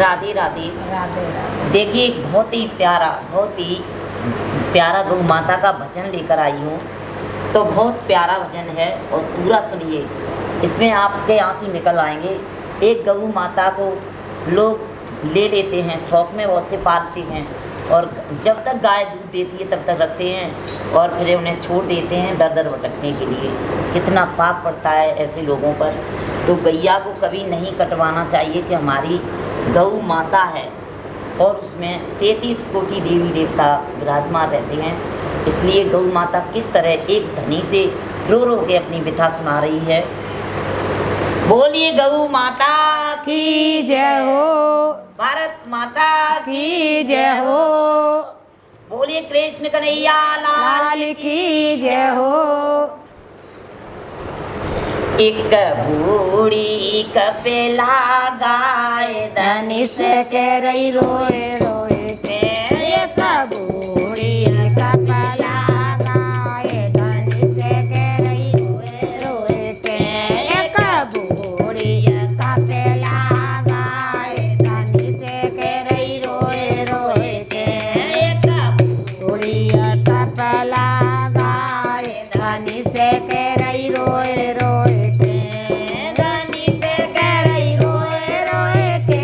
राधे राधे। राधे राधे। देखिए बहुत ही प्यारा गौ माता का भजन लेकर आई हूँ। तो बहुत प्यारा भजन है और पूरा सुनिए, इसमें आपके आंसू निकल आएंगे। एक गौ माता को लोग ले लेते हैं, शौक में बहुत से पालते हैं और जब तक गाय दूध देती है तब तक रखते हैं और फिर उन्हें छोड़ देते हैं दर दर भटकने के लिए। कितना पाप पड़ता है ऐसे लोगों पर। तो गैया को कभी नहीं कटवाना चाहिए कि हमारी गौ माता है और उसमें 33 कोटि देवी देवता विराजमान रहते हैं। इसलिए गौ माता किस तरह एक धनी से रो रो के अपनी व्यथा सुना रही है। बोलिए गौ माता की जय हो, भारत माता की जय हो, बोलिए कृष्ण कन्हैया लाल की जय हो। एक बूढ़ी कपिला गाय धनी से कह रही रोए रोए के, एक बूढ़ी कपिला गाय धनी से कह रही रोए रोए के, एक बूढ़ी कपिला गाय धनी से कह रही रोए रोए के, एक बूढ़ी कपिला गाय धनी से कह रही रोए रोए के, धनी से कह रही रोए रोए के,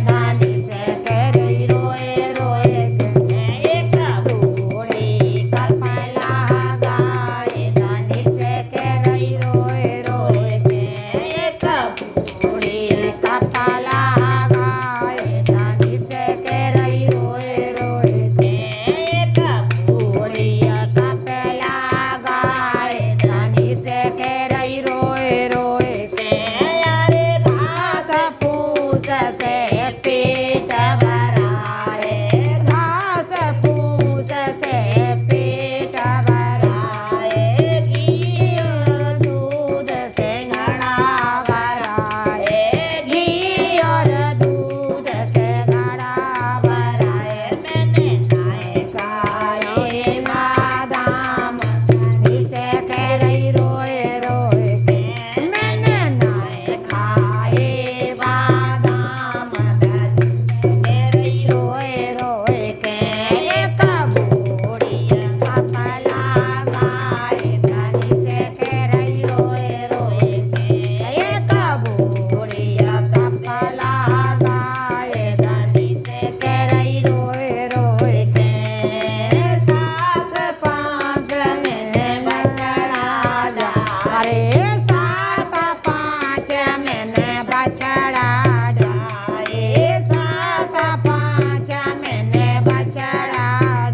धनी से कह रही रोए रोए के, एक बूढ़ी कपिला गाय धनी से कह रही रोए रोए के, एक बूढ़ी कपिला गाय धनी से कह रही रोए रोए के, एक बूढ़ी कपिला गाय धनी से कह रही रोए रोए के, अरे घास फूस से पेट भराए, घास फूस से पेट भराए, घी और दूध से घड़ा भराए, घी और दूध से घड़ा भराए, मैंने खाए खाए बादाम धनी से कह रही रोए रोए के, मैंने नाए खाए बादाम धनी से कह रही रोए रोए के, एक बूढ़ी कपिला गाय धनी से कह रही रोए रोए के, एक बूढ़ी कपिला गाय धनी से कह रही रोए रोए के, सात पाँच महीने बछड़ा डाले, सात पाँच महीने बछड़ा डाले, सात पाँच महीने बछड़ा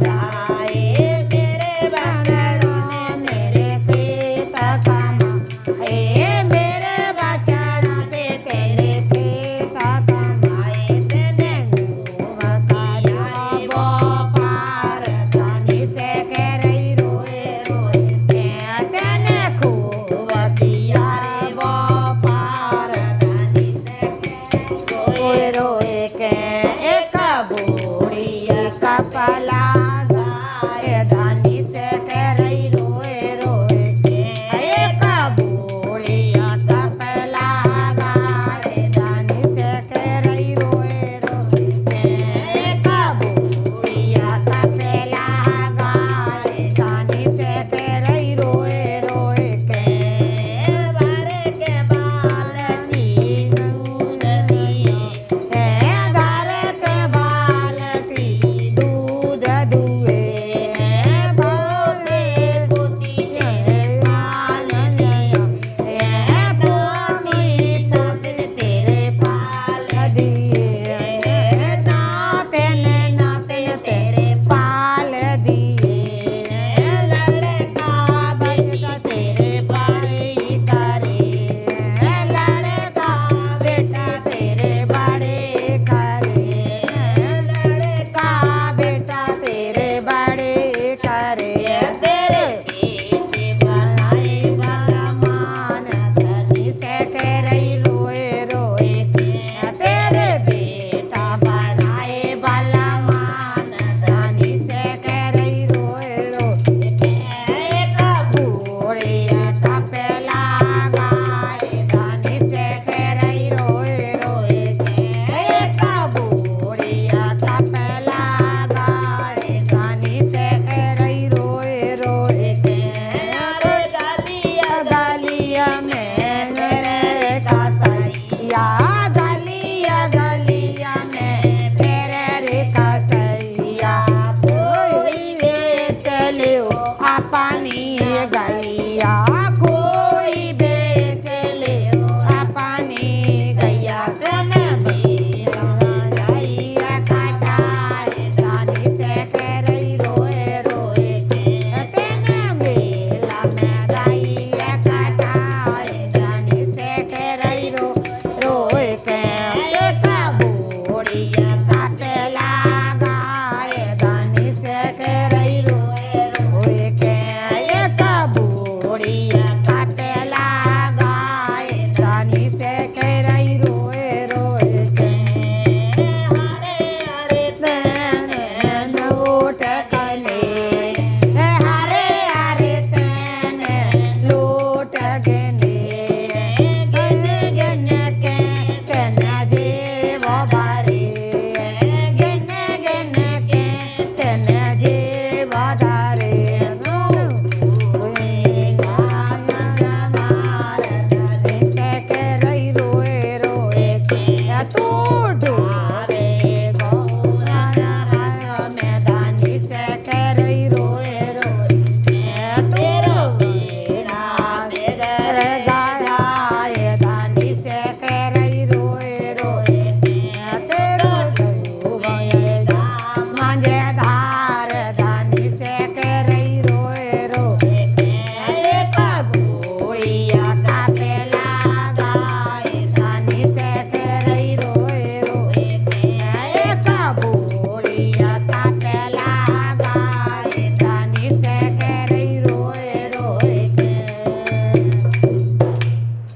डाले, तेरे बगलों मेरे खेत कमाए, मेरे बछड़ा पे तेरे खेत कमाए, तेने घूम काया वो पार धनी से कह रही रोए रोए के, तेने खूब किया वो पार धनी से कह रही रोए रोए के।